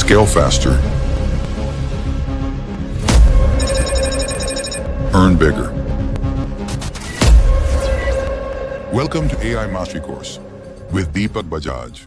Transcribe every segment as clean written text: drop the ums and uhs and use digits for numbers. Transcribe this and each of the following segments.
Scale faster. Earn bigger. Welcome to AI Mastery Course with Deepak Bajaj.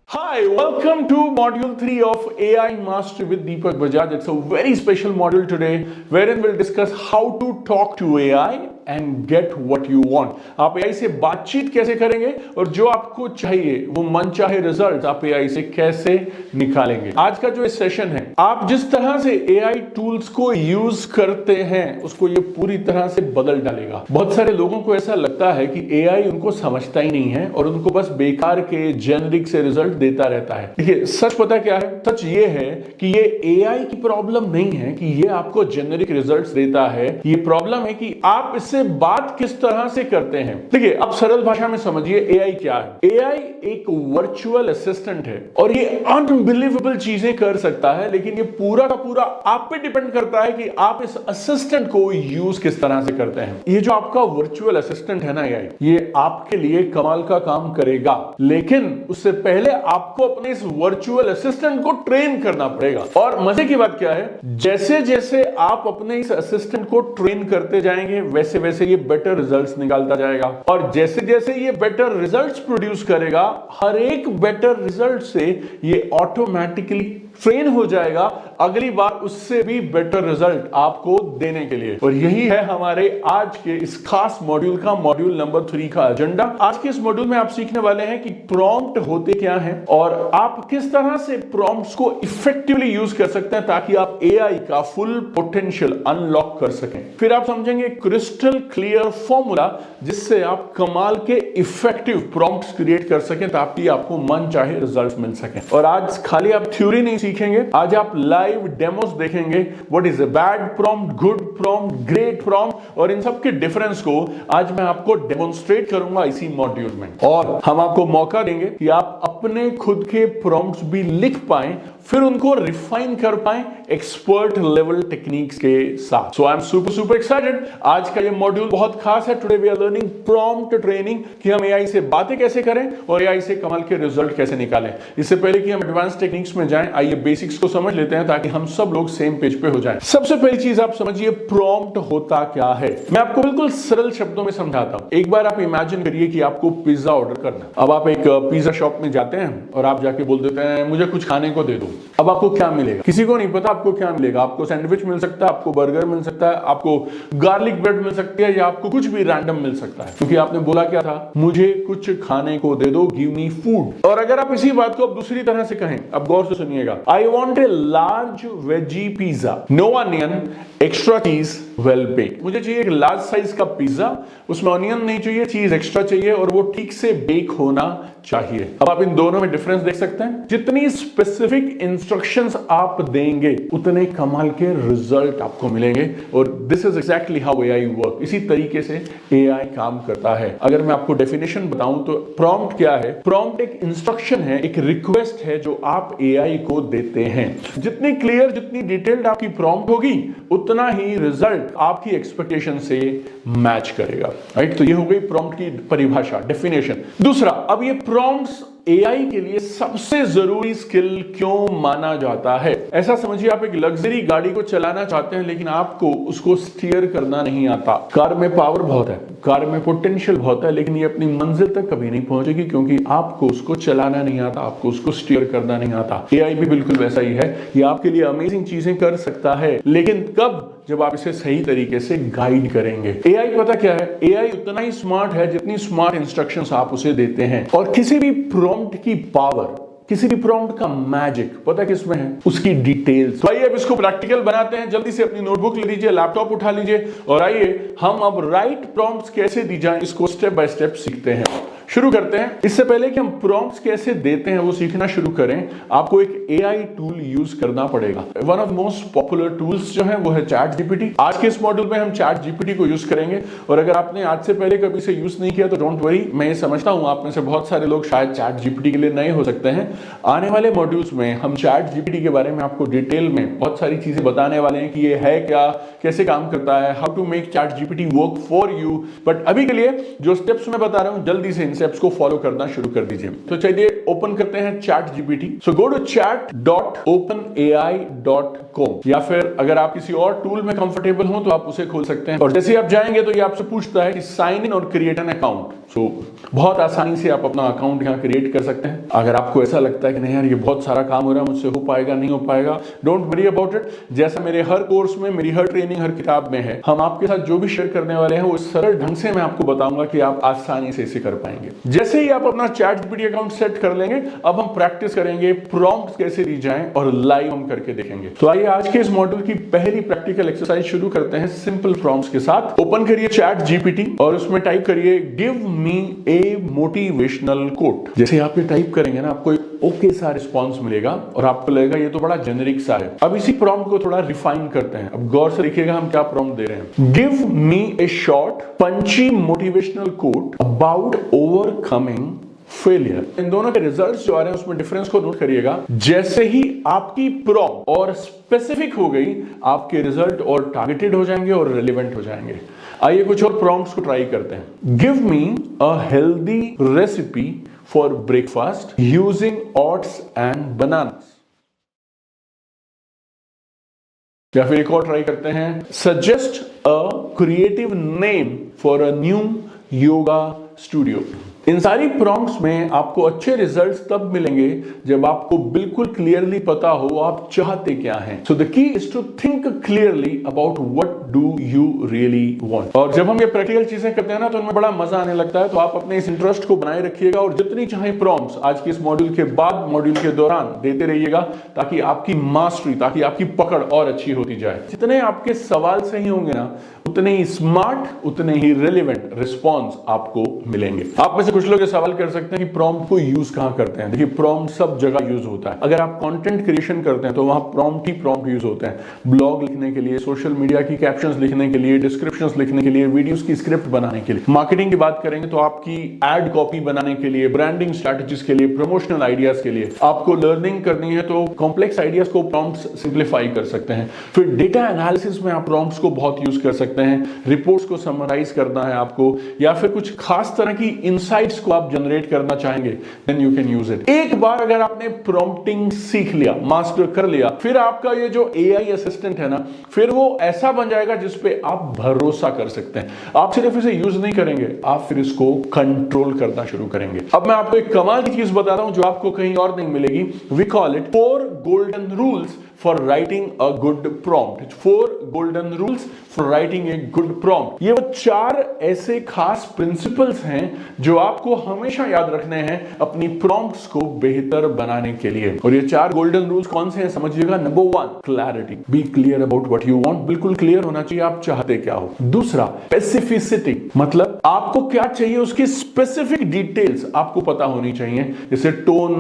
Hi, welcome to Module 3 of AI Mastery with Deepak Bajaj. It's a very special module today wherein we'll discuss how to talk to AI and get what you want. आप AI से बातचीत कैसे करेंगे और जो आपको चाहिए वो मनचाहे रिजल्ट आप AI से कैसे निकालेंगे। आज का जो सेशन है, आप जिस तरह से AI टूल्स को यूज करते हैं उसको ये पूरी तरह से बदल डालेगा। बहुत सारे लोगों को ऐसा लगता है कि AI उनको समझता ही नहीं है और उनको बस बेकार के जेनरिक से रिजल्ट देता रहता है। देखिए, सच पता क्या है? सच ये है कि ये AI की प्रॉब्लम नहीं है कि ये आपको जेनरिक रिजल्ट्स देता है। ये प्रॉब्लम है कि आप इससे बात किस तरह से करते हैं। देखिए, अब सरल भाषा में समझिए AI क्या है। AI एक वर्चुअल असिस्टेंट है और ये अनबिलीवेबल चीजें कर सकता है, लेकिन ये पूरा का पूरा आप पे डिपेंड करता है कि आप इस असिस्टेंट को यूज किस तरह से करते हैं। ये जो आपका वर्चुअल असिस्टेंट है ना AI, ये आपके लिए कमाल का काम करेगा, लेकिन उससे पहले आपको अपने इस वर्चुअल असिस्टेंट को ट्रेन करना पड़ेगा। और मजे की बात क्या है, जैसे जैसे आप अपने इस असिस्टेंट को ट्रेन करते जाएंगे वैसे वैसे ये बेटर रिजल्ट्स निकालता जाएगा और जैसे जैसे ये बेटर रिजल्ट्स प्रोड्यूस करेगा, हर एक बेटर रिजल्ट से ये ऑटोमेटिकली ट्रेन हो जाएगा अगली बार उससे भी बेटर रिजल्ट आपको देने के लिए। और यही है हमारे आज के इस खास मॉड्यूल का, मॉड्यूल नंबर 3 का एजेंडा। आज के इस मॉड्यूल में आप सीखने वाले हैं कि प्रॉम्प्ट होते क्या हैं और आप किस तरह से प्रॉम्प्ट्स को इफेक्टिवली यूज कर सकते हैं ताकि आप एआई का फुल पोटेंशियल अनलॉक कर सकें। फिर आप समझेंगे क्रिस्टल क्लियर फॉर्मूला जिससे आप कमाल के इफेक्टिव प्रॉम्प्ट्स क्रिएट कर सकें ताकि आपको मन चाहे रिजल्ट मिल सके। और आज खाली आप थ्योरी नहीं सीखेंगे, आज आप लाइव डेमोस देखेंगे। What is a bad prompt, good prompt, great prompt और इन सब के डिफरेंस को आज मैं आपको डेमोन्स्ट्रेट करूंगा इसी मॉड्यूल में। और हम आपको मौका देंगे कि आप अपने खुद के प्रॉम्प्ट्स भी लिख पाएं, फिर उनको रिफाइन कर पाएं एक्सपर्ट लेवल टेक्निक्स के साथ। So I am super excited. आज का ये मॉड्यूल बहुत खास है। Today we are learning prompt training कि हम एआई से बातें कैसे करें और एआई से कमाल के रिजल्ट कैसे निकालें। इससे पहले कि हम एडवांस टेक्निक्स में जाएं, आइए बेसिक्स को समझ लेते हैं ताकि हम सब लोग सेम पेज पे हो जाएं। सबसे पहली चीज आप समझिए प्रॉम्प्ट होता क्या है। मैं आपको बिल्कुल सरल शब्दों में समझाता हूं। एक बार आप इमेजिन करिए कि आपको पिज्जा ऑर्डर करना है। अब आप एक पिज्जा शॉप में जाते हैं और आप जाके बोल देते हैं मुझे कुछ खाने को दे दो। अब आपको क्या मिलेगा? किसी को नहीं पता आपको क्या मिलेगा। आपको सैंडविच मिल सकता है, आपको बर्गर मिल सकता है, आपको गार्लिक ब्रेड मिल सकती है या आपको कुछ भी रैंडम मिल सकता है, क्योंकि आपने बोला क्या था, मुझे कुछ खाने को दे दो, गिव मी फूड। और अगर आप इसी बात को अब दूसरी तरह से कहें, अब गौर से सुनिएगा, I want a large veggie pizza, no onion, extra cheese, well bake. मुझे चाहिए एक लार्ज साइज का पिज्जा, उसमें ऑनियन नहीं चाहिए, चीज एक्स्ट्रा चाहिए और वो ठीक से बेक होना चाहिए। अब आप इन दोनों में डिफरेंस देख सकते हैं। जितनी स्पेसिफिक इंस्ट्रक्शंस आप देंगे उतने कमाल के रिजल्ट आपको मिलेंगे और this is exactly how AI work. इसी तरीके से एआई काम करता है। अगर मैं आपको डेफिनेशन बताऊं तो प्रॉम्प्ट क्या है? प्रॉम्प्ट एक इंस्ट्रक्शन है, एक रिक्वेस्ट है जो आप एआई को देते हैं। जितनी क्लियर, जितनी डिटेल्ड आपकी प्रॉम्प्ट होगी उतना ही रिजल्ट आपकी एक्सपेक्टेशन से मैच करेगा। राइट? तो ये हो गई प्रॉम्प्ट की परिभाषा, डेफिनेशन। दूसरा, अब ये प्रॉम्प्ट्स एआई के लिए सबसे जरूरी स्किल क्यों माना जाता है? ऐसा समझिए आप एक लग्जरी गाड़ी को चलाना चाहते हैं लेकिन आपको उसको स्टीयर करना नहीं आता। कार में पावर बहुत है, कार में पोटेंशियल बहुत है, लेकिन ये अपनी मंजिल तक कभी नहीं पहुंचेगी क्योंकि आपको उसको चलाना नहीं आता, आपको उसको स्टीयर करना नहीं आता। एआई भी बिल्कुल वैसा ही है। ये आपके लिए अमेजिंग चीजें कर सकता है, लेकिन कब? जब आप इसे सही तरीके से गाइड करेंगे। एआई पता क्या है? एआई उतना ही स्मार्ट है जितनी स्मार्ट इंस्ट्रक्शंस आप उसे देते हैं। और किसी भी प्रॉम्प्ट की पावर, किसी भी प्रॉम्प्ट का मैजिक पता किसमें है? उसकी डिटेल्स। तो आइए अब इसको प्रैक्टिकल बनाते हैं। जल्दी से अपनी नोटबुक ले लीजिए, लैपटॉप उठा लीजिए और आइए हम अब राइट प्रॉम्प्ट्स कैसे दी जाएं इसको स्टेप बाय स्टेप सीखते हैं। शुरू करते हैं। इससे पहले कि हम प्रॉम्प्ट्स कैसे देते हैं वो सीखना शुरू करें, आपको एक एआई टूल यूज करना पड़ेगा। One of most popular tools जो है वो है चैट जीपीटी। आज के इस मॉड्यूल में हम चैट जीपीटी को यूज करेंगे, और अगर आपने आज से पहले कभी से यूज नहीं किया तो डोंट वरी, मैं ये समझता हूं आप में से बहुत सारे लोग शायद चैट जीपीटी के लिए नए हो सकते हैं। आने वाले मॉड्यूल्स में हम चैट जीपीटी के बारे में आपको डिटेल में बहुत सारी चीजें बताने वाले हैं कि ये है क्या, कैसे काम करता है, how to make ChatGPT work for you. But अभी के लिए जो स्टेप्स मैं बता रहा हूं, जल्दी से इन स्टेप्स को फॉलो करना शुरू कर दीजिए। तो चलिए ओपन करते हैं ChatGPT. So go to chat.openai.com, या फिर अगर आप किसी और टूल में कंफर्टेबल हो तो आप उसे खोल सकते हैं। और जैसे आप जाएंगे तो ये आपसे पूछता है कि साइन इन और क्रिएट एन अकाउंट। सो बहुत आसानी से आप अपना अकाउंट यहाँ क्रिएट कर सकते हैं। अगर आपको ऐसा लगता है कि नहीं यार ये बहुत सारा काम हो रहा है, मुझसे हो पाएगा नहीं हो पाएगा, डोंट वरी अबाउट इट। जैसा मेरे हर कोर्स में, मेरी हर ट्रेनिंग, हर किताब में है, हम आपके साथ जो भी शेयर करने वाले हैं वो सरल ढंग से मैं आपको बताऊंगा कि आप आसानी से इसे कर पाएंगे। जैसे ही आप अपना चैट जीपीटी अकाउंट सेट कर लेंगे, अब हम प्रैक्टिस करेंगे प्रॉम्प्ट्स कैसे दी जाएं और लाइव हम करके देखेंगे। तो आइए आज के इस मॉड्यूल की पहली प्रैक्टिकल एक्सरसाइज शुरू करते हैं सिंपल प्रॉम्प्ट्स के साथ। ओपन करिए चैट जीपीटी और उसमें टाइप करिए गिव मी ए मोटिवेशनल कोट। जैसे आप ये टाइप करेंगे ना, आपको एक ओके सा रिस्पॉन्स मिलेगा और आपको लगेगा ये तो बड़ा जेनेरिक सा है। अब इसी प्रॉम्प्ट को थोड़ा रिफाइन करते हैं। अब गौर से देखिएगा हम क्या प्रॉम्प्ट दे रहे हैं। Give me a short punchy motivational quote about overcoming failure. इन दोनों के रिजल्ट्स जो आ रहे हैं उसमें डिफरेंस को नोट करिएगा। जैसे ही आपकी प्रॉम्प्ट और स्पेसिफिक हो गई, आपके रिजल्ट और टारगेटेड हो जाएंगे और रिलेवेंट हो जाएंगे। आइए कुछ और प्रॉम्प्ट्स को ट्राई करते हैं। Give me a healthy recipe for breakfast using oats and bananas. या फिर एक और ट्राई करते हैं। Suggest a creative name for a new yoga studio. इन सारी प्रॉम्प्ट्स में आपको अच्छे रिजल्ट्स तब मिलेंगे जब आपको बिल्कुल क्लियरली पता हो आप चाहते क्या हैं। So the key is to think clearly about what do you really want. और जब हम ये प्रैक्टिकल चीजें करते हैं ना तो उनमें बड़ा मजा आने लगता है। तो आप अपने इस इंटरेस्ट को बनाए रखिएगा और जितनी चाहे प्रॉम्प्ट्स आज के इस मॉड्यूल के बाद, मॉड्यूल के दौरान देते रहिएगा, ताकि आपकी मास्टरी, ताकि आपकी पकड़ और अच्छी होती जाए। जितने आपके सवाल सही होंगे ना, उतने ही स्मार्ट, उतने ही रिलेवेंट रिस्पॉन्स आपको मिलेंगे। आप में से कुछ लोग ये सवाल कर सकते हैं कि प्रॉम्प्ट को यूज कहां करते हैं। देखिए प्रॉम्प्ट सब जगह यूज होता है। अगर आप कंटेंट क्रिएशन करते हैं तो वहां प्रॉम्प्ट ही प्रॉम्प्ट यूज होते हैं। ब्लॉग लिखने के लिए, सोशल मीडिया की कैप्शंस लिखने के लिए, डिस्क्रिप्शंस लिखने के लिए, वीडियोस की स्क्रिप्ट बनाने के लिए। मार्केटिंग की बात करेंगे तो आपकी एड कॉपी बनाने के लिए, ब्रांडिंग स्ट्रैटेजीज के लिए, प्रमोशनल आइडियाज के लिए। आपको लर्निंग करनी है तो कॉम्प्लेक्स आइडियाज को प्रॉम्प्ट्स सिंप्लीफाई कर सकते हैं। फिर डेटा एनालिसिस में आप प्रॉम्प्ट्स को बहुत यूज कर सकते हैं। रिपोर्ट्स को समराइज करना है आपको, या फिर कुछ खास तरह की इनसाइट्स को आप जनरेट करना चाहेंगे, then you can use it. एक बार अगर आपने प्रॉम्प्टिंग सीख लिया, मास्टर कर लिया, फिर आपका ये जो एआई असिस्टेंट है ना, फिर वो ऐसा बन जाएगा जिस पे आप भरोसा कर सकते हैं। आप सिर्फ इसे यूज नहीं करेंगे, आप फिर इसको कंट्रोल करना शुरू करेंगे। अब मैं आपको एक कमाल की चीज बता रहा हूं जो आपको कहीं और नहीं मिलेगी। We call it 4 golden rules for writing a good prompt. 4 golden rules for writing a good prompt. ये वो 4 ऐसे खास प्रिंसिपल्स हैं जो आपको हमेशा याद रखने हैं अपनी प्रॉम्प्ट्स को बेहतर बनाने के लिए। और ये 4 गोल्डन रूल्स कौन से हैं समझिएगा। Number 1, clarity. Be clear about what you want. बिल्कुल क्लियर होना चाहिए आप चाहते क्या हो। दूसरा, स्पेसिफिसिटी, मतलब आपको क्या चाहिए उसकी स्पेसिफिक डिटेल्स आपको पता होनी चाहिए, जैसे टोन,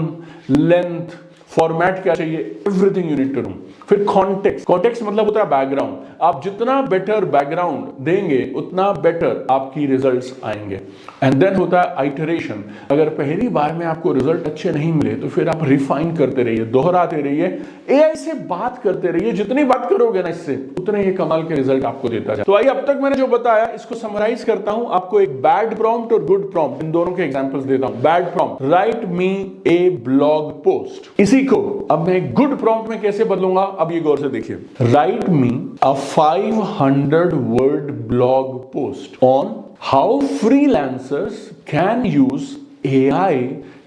लेंथ, फॉर्मेट क्या चाहिए, everything you need to know. फिर कॉन्टेक्स्ट। कॉन्टेक्स्ट मतलब होता है बैकग्राउंड। आप जितना बेटर बैकग्राउंड देंगे उतना बेटर आपकी रिजल्ट्स आएंगे। एंड देन होता है आइटरेशन। अगर पहली बार में आपको रिजल्ट अच्छे नहीं मिले तो फिर आप रिफाइन करते रहिए, दोहराते रहिए, एआई से बात करते रहिए। जितनी बात करोगे ना इससे, उतने ही कमाल के रिजल्ट आपको देता जाए। तो आइए अब तक मैंने जो बताया इसको समराइज करता हूं। आपको एक बैड प्रॉम्प्ट और गुड प्रॉम्प्ट, इन दोनों के एग्जांपल्स देता हूं। बैड प्रॉम्प्ट, राइट मी ए ब्लॉग पोस्ट। इसी को अब मैं गुड प्रॉम्प्ट में कैसे बदलूंगा, अब ये गौर से देखिए। Right me a 500 word blog post on how freelancers can use AI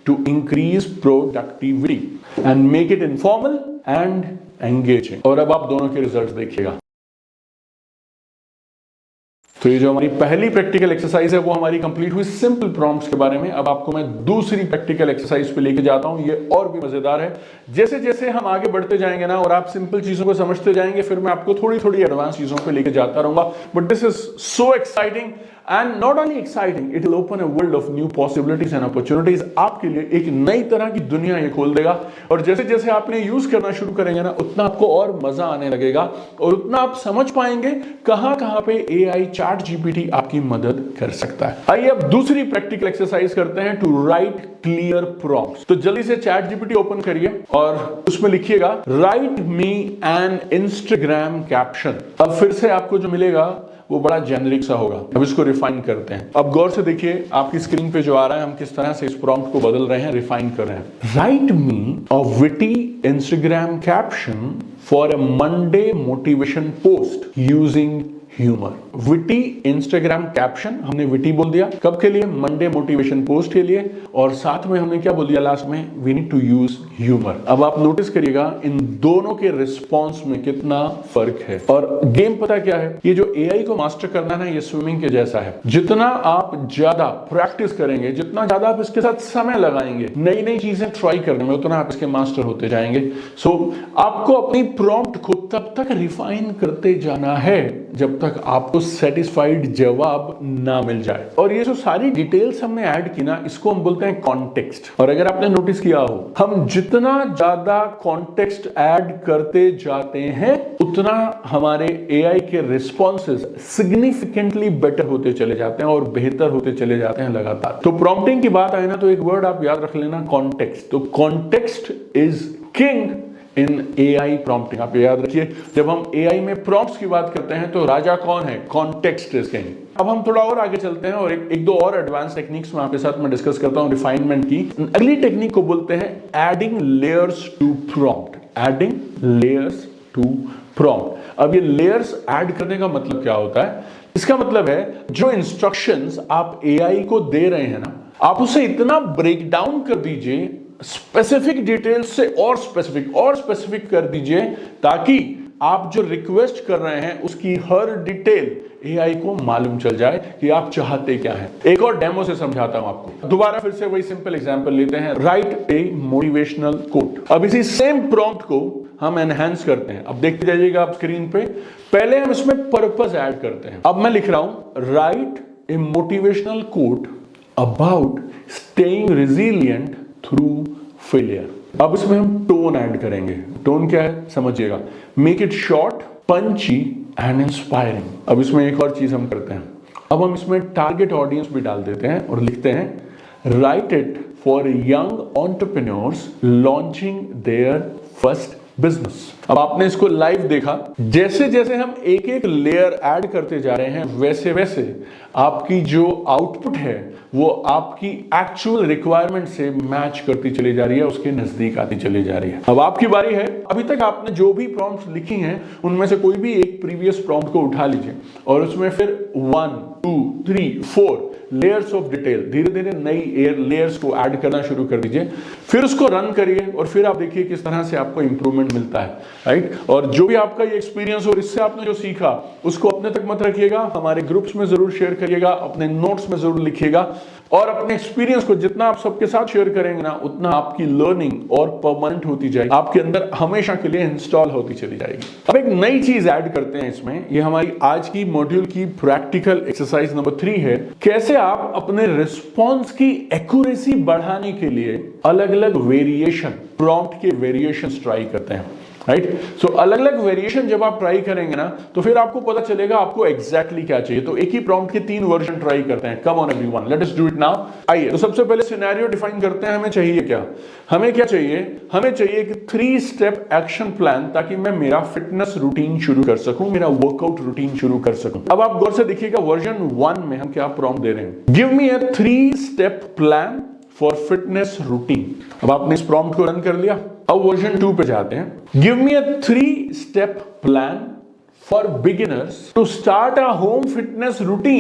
to increase productivity and make it informal and engaging। और अब आप दोनों के रिजल्ट्स देखिएगा। तो ये जो हमारी पहली प्रैक्टिकल एक्सरसाइज है वो हमारी कंप्लीट हुई सिंपल प्रॉम्प्ट्स के बारे में। अब आपको मैं दूसरी प्रैक्टिकल एक्सरसाइज पे लेके जाता हूं। ये और भी मजेदार है। जैसे जैसे हम आगे बढ़ते जाएंगे ना और आप सिंपल चीजों को समझते जाएंगे, फिर मैं आपको थोड़ी थोड़ी एडवांस चीजों पे लेके जाता रहूंगा। But this is so exciting. And not only exciting, it will open a world of new possibilities and opportunities. आपके लिए एक नई तरह की दुनिया ये खोल देगा, और जैसे जैसे आपने यूज करना शुरू करेंगे ना, उतना आपको और मजा आने लगेगा और उतना आप समझ पाएंगे कहां पे एआई चैट जीपीटी आपकी मदद कर सकता है। आइए अब दूसरी प्रैक्टिकल एक्सरसाइज करते हैं, टू राइट क्लियर प्रॉम्प्ट्स। तो जल्दी से चैट जीपीटी ओपन करिए और उसमें लिखिएगा right me an Instagram caption. अब फिर से आपको जो मिलेगा वो बड़ा जेनरिक सा होगा। अब इसको रिफाइन करते हैं। अब गौर से देखिए आपकी स्क्रीन पे जो आ रहा है, हम किस तरह से इस प्रॉम्प्ट को बदल रहे हैं, रिफाइन कर रहे हैं। Right me a witty Instagram caption for a Monday motivation post using humour. Witty Instagram caption, हमने विटी बोल दिया कब के लिए, मंडे मोटिवेशन पोस्ट के लिए, और साथ में हमने क्या बोल दिया लास्ट में, we need to use humour. अब आप नोटिस करिएगा इन दोनों के रिस्पॉन्स में कितना फर्क है। और गेम पता क्या है, ये जो एआई को मास्टर करना है ना, ये स्विमिंग के जैसा है। जितना आप ज्यादा प्रैक्टिस करेंगे, जितना ज्यादा आप इसके साथ समय लगाएंगे नई नई चीजें ट्राई करने में, उतना आप इसके मास्टर होते जाएंगे। सो आपको अपनी प्रॉम्प्ट को तब तक रिफाइन करते जाना है जब तक आपको सेटिस्फाइड जवाब ना मिल जाए। और ये जो सारी डिटेल्स हमने ऐड की ना, इसको हम बोलते हैं कॉन्टेक्स्ट। और अगर आपने नोटिस किया हो, हम जितना ज्यादा कॉन्टेक्स्ट ऐड करते जाते हैं, उतना हमारे एआई के रिस्पॉन्सेज सिग्निफिकेंटली बेटर होते चले जाते हैं और बेहतर होते चले जाते हैं लगातार। तो प्रॉम्प्टिंग की बात आए ना, तो एक वर्ड आप याद रख लेना, कॉन्टेक्स्ट। तो context is king in AI prompting. आप याद रखिए, जब हम एआई में प्रॉम्प्ट्स की बात करते हैं तो राजा कौन है, कॉन्टेक्स्ट इज किंग। अब हम थोड़ा और आगे चलते हैं और एक दो और एडवांस टेक्निक्स में आपके साथ मैं डिस्कस करता हूं रिफाइनमेंट की। अगली टेक्निक को बोलते हैं adding layers to prompt. Adding layers to prompt. अब ये लेयर्स ऐड करने का मतलब क्या होता है, इसका मतलब है जो इंस्ट्रक्शंस आप एआई को दे रहे हैं ना, आप उसे इतना ब्रेक डाउन कर दीजिए, स्पेसिफिक डिटेल्स से और स्पेसिफिक कर दीजिए, ताकि आप जो रिक्वेस्ट कर रहे हैं उसकी हर डिटेल एआई को मालूम चल जाए कि आप चाहते क्या हैं। एक और डेमो से समझाता हूं आपको। दोबारा फिर से वही सिंपल एग्जांपल लेते हैं, राइट ए मोटिवेशनल कोट। अब इसी सेम प्रॉम्प्ट को हम एनहांस करते हैं। अब देखते जाइएगा आप स्क्रीन पे, पहले हम इसमें पर्पस ऐड करते हैं। अब मैं लिख रहा हूं right A motivational quote about staying resilient through failure. अब इसमें हम टोन ऐड करेंगे। टोन क्या है समझिएगा, make it short, punchy and inspiring. अब इसमें एक और चीज हम करते हैं, अब हम इसमें टारगेट ऑडियंस भी डाल देते हैं और लिखते हैं right it for young entrepreneurs launching there first business. अब आपने इसको लाइव देखा, जैसे जैसे हम एक एक लेयर ऐड करते जा रहे हैं, वैसे वैसे आपकी जो आउटपुट है वो आपकी एक्चुअल रिक्वायरमेंट से मैच करती चली जा रही है, उसके नजदीक आती चली जा रही है। अब आपकी बारी है। अभी तक आपने जो भी प्रॉम्प्ट्स लिखी हैं, उनमें से कोई भी एक प्रीवियस प्रॉम्प्ट को उठा लीजिए और उसमें फिर 1 2 3 4 लेयर्स ऑफ डिटेल, धीरे धीरे नई लेयर्स को ऐड करना शुरू कर दीजिए। फिर उसको रन करिए और फिर आप देखिए किस तरह से आपको इंप्रूवमेंट मिलता है, राइट। और जो भी आपका ये एक्सपीरियंस और इससे आपने जो सीखा, उसको अपने तक मत रखिएगा, हमारे ग्रुप्स में जरूर शेयर करिएगा, अपने नोट्स में जरूर लिखिएगा। और अपने एक्सपीरियंस को जितना आप सबके साथ शेयर करेंगे ना, उतना आपकी लर्निंग और परमानेंट होती जाएगी, आपके अंदर हमेशा के लिए इंस्टॉल होती चली जाएगी। अब एक नई चीज ऐड करते हैं इसमें, ये हमारी आज की मॉड्यूल की प्रैक्टिकल एक्सरसाइज नंबर 3 है। कैसे आप अपने रिस्पॉन्स की एक्यूरेसी बढ़ाने के लिए अलग अलग वेरिएशन, प्रॉम्प्ट के वेरिएशंस ट्राई करते हैं, राइट। सो अलग अलग वेरिएशन जब आप ट्राई करेंगे ना, तो फिर आपको पता चलेगा आपको एग्जैक्टली क्या चाहिए। तो एक ही प्रॉम्प्ट के 3 वर्जन ट्राई करते हैं। Come on everyone, let us do it now. आइए, तो सबसे पहले सिनेरियो डिफाइन करते हैं। हमें चाहिए क्या, हमें क्या चाहिए, हमें चाहिए कि 3 स्टेप एक्शन प्लान, ताकि मैं मेरा फिटनेस रूटीन शुरू कर सकूं, मेरा वर्कआउट रूटीन शुरू कर सकूं। अब आप गौर से देखिएगा, वर्जन 1 में हम क्या प्रॉम्प्ट दे रहे हैं, give me a 3 step plan for fitness routine. अब आपने इस प्रॉम्प्ट को रन कर लिया। अब वर्जन 2 पे जाते हैं, give me a 3 step plan for beginners to start a home fitness routine